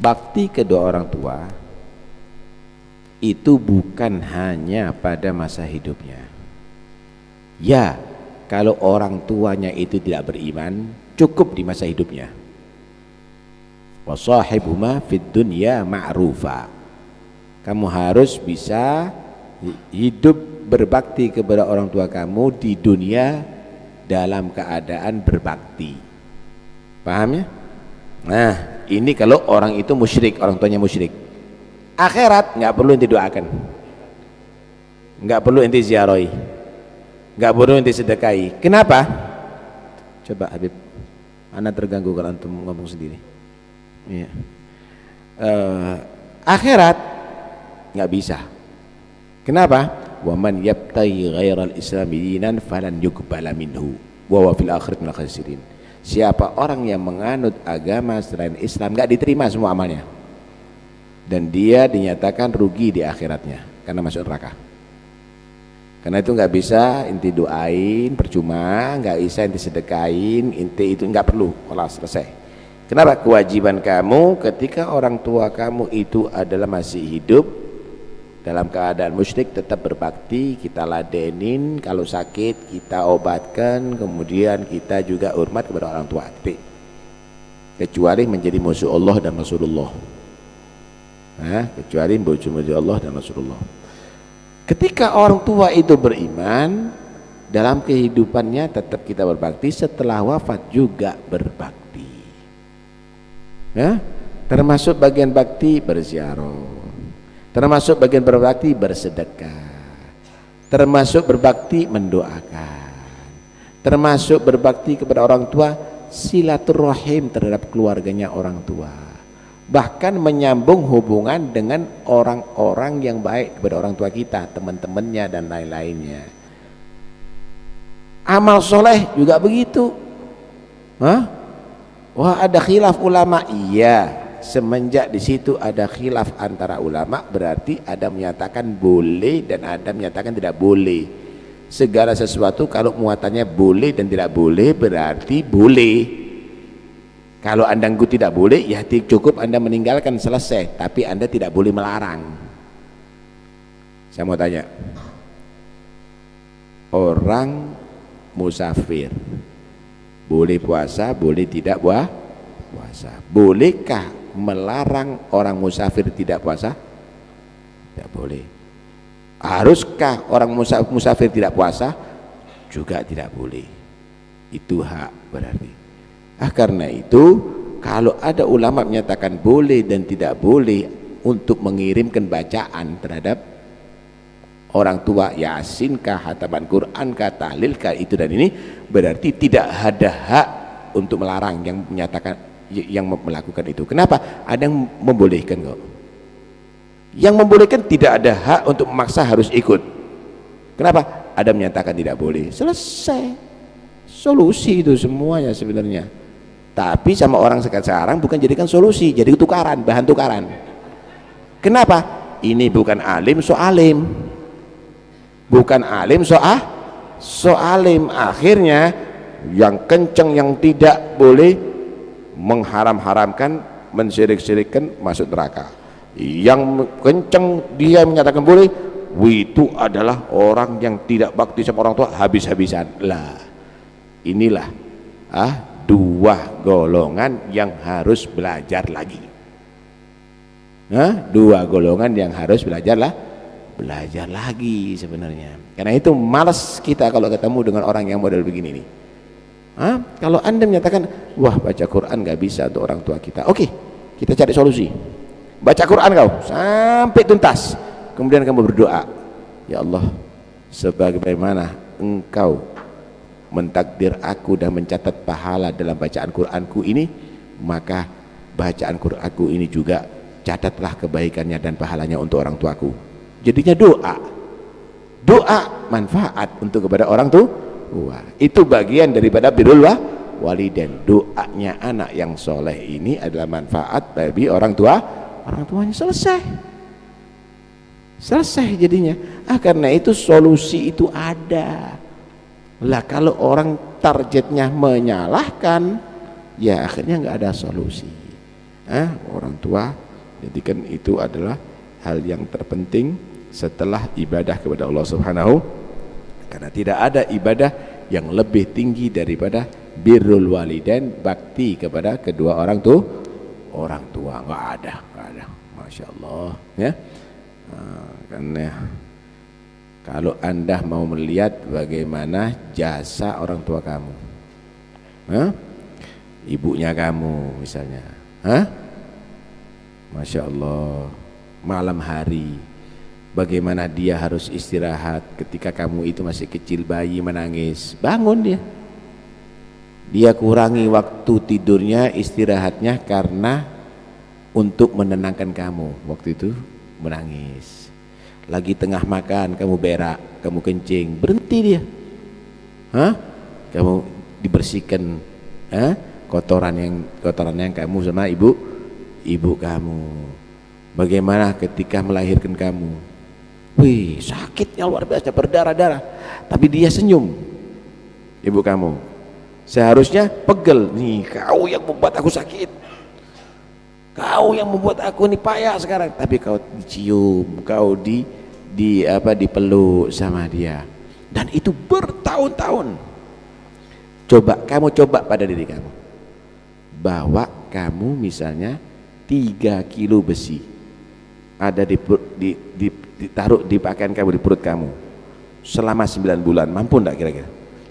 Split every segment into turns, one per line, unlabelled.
bakti kedua orang tua itu bukan hanya pada masa hidupnya. Ya, kalau orang tuanya itu tidak beriman, cukup di masa hidupnya. Wasahibhuma fid dunya ma'rufa. Kamu harus bisa hidup berbakti kepada orang tua kamu di dunia dalam keadaan berbakti. Paham ya? Nah, ini kalau orang itu musyrik, orang tuanya musyrik. Akhirat nggak perlu ente doakan, nggak perlu ente ziarahi, nggak perlu ente sedekahi. Kenapa? Coba Habib, ana terganggu kalau antum ngomong sendiri. Ya. Akhirat nggak bisa. Kenapa? Wa man yabtaghi ghairal islami dinan falan yuqbala minhu wa huwa fil akhirati minal khasirin. Siapa orang yang menganut agama selain Islam nggak diterima semua amalnya, dan dia dinyatakan rugi di akhiratnya karena masuk neraka. Karena itu nggak bisa inti doain percuma, nggak bisa inti sedekain, inti itu nggak perlu. Kalau selesai. Kenapa? Kewajiban kamu ketika orang tua kamu itu adalah masih hidup dalam keadaan musyrik, tetap berbakti, kita ladenin, kalau sakit kita obatkan, kemudian kita juga hormat kepada orang tua. Kecuali menjadi musuh Allah dan Rasulullah. Kecuali musuh Allah dan Rasulullah. Ketika orang tua itu beriman, dalam kehidupannya tetap kita berbakti, setelah wafat juga berbakti. Termasuk bagian bakti berziarah, termasuk bagian berbakti bersedekah, termasuk berbakti mendoakan, termasuk berbakti kepada orang tua, silaturahim terhadap keluarganya orang tua, bahkan menyambung hubungan dengan orang-orang yang baik kepada orang tua kita, teman-temannya dan lain-lainnya. Amal soleh juga begitu. Wah, ada khilaf ulama. Iya, semenjak di situ ada khilaf antara ulama, berarti ada menyatakan boleh dan ada menyatakan tidak boleh. Segala sesuatu kalau muatannya boleh dan tidak boleh berarti boleh. Kalau anda tidak boleh, ya cukup anda meninggalkan, selesai. Tapi anda tidak boleh melarang. Saya mau tanya, orang musafir boleh puasa, boleh tidak puasa. Bolehkah melarang orang musafir tidak puasa? Tidak boleh. Haruskah orang musafir tidak puasa? Juga tidak boleh. Itu hak berarti. Karena itu kalau ada ulama menyatakan boleh dan tidak boleh untuk mengirimkan bacaan terhadap orang tua, yasin kah, hataman Quran kah, tahlil kah, itu dan ini, berarti tidak ada hak untuk melarang yang menyatakan, yang melakukan itu. Kenapa? Ada yang membolehkan kok. Yang membolehkan tidak ada hak untuk memaksa harus ikut. Kenapa? Ada menyatakan tidak boleh. Selesai. Solusi itu semuanya sebenarnya. Tapi sama orang sekarang bukan jadikan solusi, jadi tukaran, bahan tukaran. Kenapa? Ini bukan alim, so alim. Bukan alim, so alim. Akhirnya yang kenceng yang tidak boleh mengharam-haramkan, mensyirik-syirikkan, masuk neraka. Yang kenceng dia menyatakan boleh, itu adalah orang yang tidak bakti sama orang tua habis-habisan. Lah, inilah dua golongan yang harus belajar lagi. Dua golongan yang harus belajar lagi sebenarnya. Karena itu malas kita kalau ketemu dengan orang yang model begini nih. Kalau anda menyatakan, wah baca Quran nggak bisa untuk orang tua kita, oke, kita cari solusi. Baca Quran kau sampai tuntas, kemudian kamu berdoa, ya Allah, sebagaimana engkau mentakdir aku dan mencatat pahala dalam bacaan Quranku ini, maka bacaan Quranku ini juga catatlah kebaikannya dan pahalanya untuk orang tuaku. Jadinya doa manfaat untuk kepada orang tua. Itu bagian daripada birrul walidain. Doanya anak yang soleh ini adalah manfaat bagi orang tuanya. Selesai jadinya. Karena itu solusi itu ada lah. Kalau orang targetnya menyalahkan, ya akhirnya nggak ada solusi. orang tua. Jadi kan itu adalah hal yang terpenting setelah ibadah kepada Allah Subhanahu, karena tidak ada ibadah yang lebih tinggi daripada birrul walidain, bakti kepada kedua orang tua. Nggak ada. Masya Allah ya. Karena kalau Anda mau melihat bagaimana jasa orang tua kamu, ibunya kamu misalnya, Masya Allah, malam hari bagaimana dia harus istirahat ketika kamu itu masih kecil, bayi menangis, bangun dia kurangi waktu tidurnya, istirahatnya, karena untuk menenangkan kamu waktu itu menangis. Lagi tengah makan kamu berak, kamu kencing, berhenti dia, kamu dibersihkan kotoran yang kamu sama ibu kamu. Bagaimana ketika melahirkan kamu, wih sakitnya luar biasa, berdarah-darah, tapi dia senyum, ibu kamu. Seharusnya pegel, nih kau yang membuat aku sakit, kau yang membuat aku nih payah sekarang, tapi kau dicium, kau dipeluk sama dia, dan itu bertahun-tahun. Kamu coba pada diri kamu, bawa kamu misalnya 3 kilo besi ada ditaruh di pakaian kamu, di perut kamu selama 9 bulan, mampu enggak kira-kira?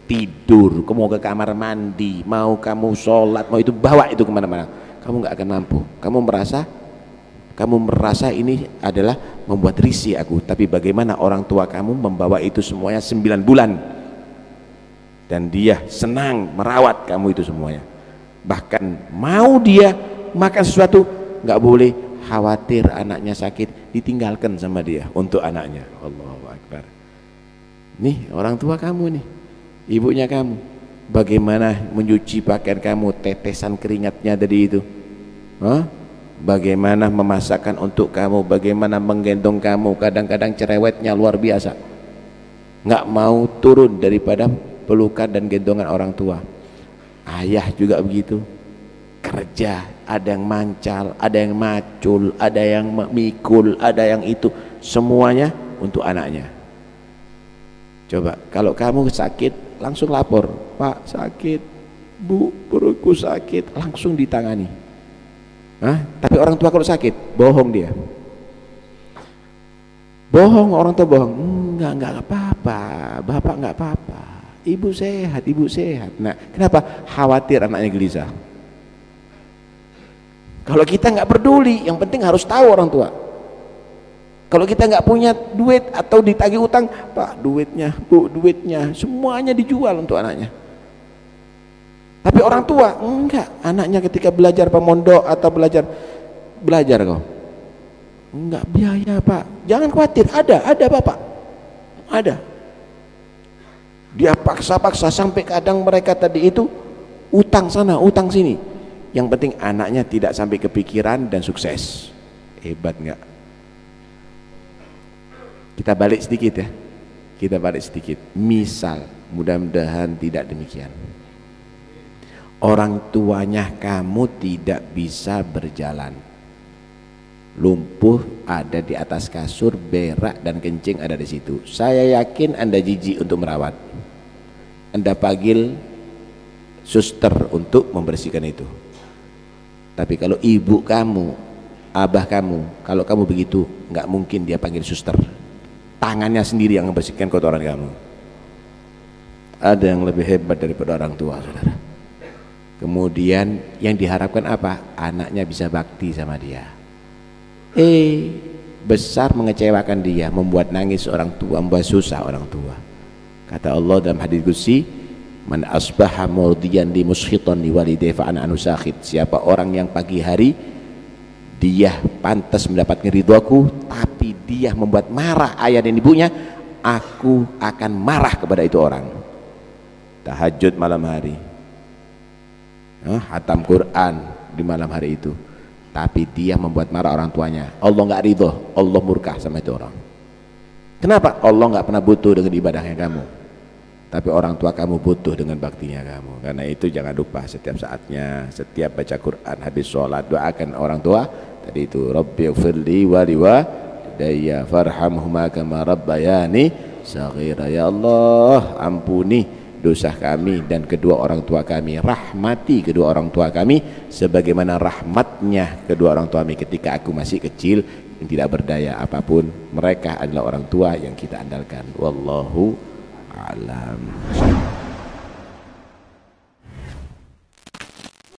Tidur, kamu mau ke kamar mandi, mau kamu sholat, mau itu bawa itu kemana-mana, kamu nggak akan mampu. Kamu merasa ini adalah membuat risih aku, tapi bagaimana orang tua kamu membawa itu semuanya 9 bulan, dan dia senang merawat kamu itu semuanya. Bahkan mau dia makan sesuatu, nggak boleh, khawatir anaknya sakit, ditinggalkan sama dia untuk anaknya. Allahu Akbar. Nih orang tua kamu nih, ibunya kamu, bagaimana menyuci pakaian kamu, tetesan keringatnya dari itu, bagaimana memasakkan untuk kamu, bagaimana menggendong kamu, kadang-kadang cerewetnya luar biasa, nggak mau turun daripada pelukan dan gendongan orang tua. Ayah juga begitu, kerja, ada yang mancal, ada yang macul, ada yang mikul, ada yang itu, semuanya untuk anaknya. Coba kalau kamu sakit, langsung lapor, Pak sakit, Bu perutku sakit, langsung ditangani. Tapi orang tua kalau sakit, bohong dia, bohong, orang tua bohong, enggak apa-apa, bapak enggak apa-apa, ibu sehat. Nah kenapa? Khawatir anaknya gelisah. Kalau kita nggak peduli, yang penting harus tahu orang tua. Kalau kita nggak punya duit atau ditagih utang, Pak duitnya, Bu duitnya, semuanya dijual untuk anaknya. Tapi orang tua enggak, anaknya ketika belajar pemondok atau belajar kok, enggak biaya Pak, jangan khawatir, ada Bapak, ada. Dia paksa-paksa sampai kadang mereka tadi itu utang sana, utang sini. Yang penting anaknya tidak sampai kepikiran dan sukses. Hebat enggak? Kita balik sedikit ya, misal, mudah-mudahan tidak demikian. Orang tuanya kamu tidak bisa berjalan, lumpuh ada di atas kasur, berak dan kencing ada di situ. Saya yakin Anda jijik untuk merawat, Anda panggil suster untuk membersihkan itu. Tapi kalau ibu kamu, abah kamu, kalau kamu begitu, nggak mungkin dia panggil suster, tangannya sendiri yang membersihkan kotoran kamu. Ada yang lebih hebat daripada orang tua, saudara. Kemudian yang diharapkan apa? Anaknya bisa bakti sama dia. Besar mengecewakan dia, membuat nangis orang tua, membuat susah orang tua. Kata Allah dalam hadits qudsi, man asbaha murdiyan li muskhitan li walidayhi fa ana anusakhit. Siapa orang yang pagi hari dia pantas mendapatkan ridhoku, tapi dia membuat marah ayah dan ibunya, aku akan marah kepada itu orang. Tahajud malam hari, hatam Quran di malam hari itu, tapi dia membuat marah orang tuanya, Allah nggak ridho, Allah murka sama itu orang. Kenapa? Allah nggak pernah butuh dengan ibadahnya kamu. tapi orang tua kamu butuh dengan baktinya kamu. Karena itu jangan lupa setiap saatnya, setiap baca Quran, habis sholat, doakan orang tua tadi itu, Rabbighfirli wa liwalidayya farhamhuma kama rabbayani shaghira. Ya Allah, ampuni dosa kami dan kedua orang tua kami, rahmati kedua orang tua kami sebagaimana rahmatnya kedua orang tua kami ketika aku masih kecil yang tidak berdaya apapun. Mereka adalah orang tua yang kita andalkan. Wallahu a'lam.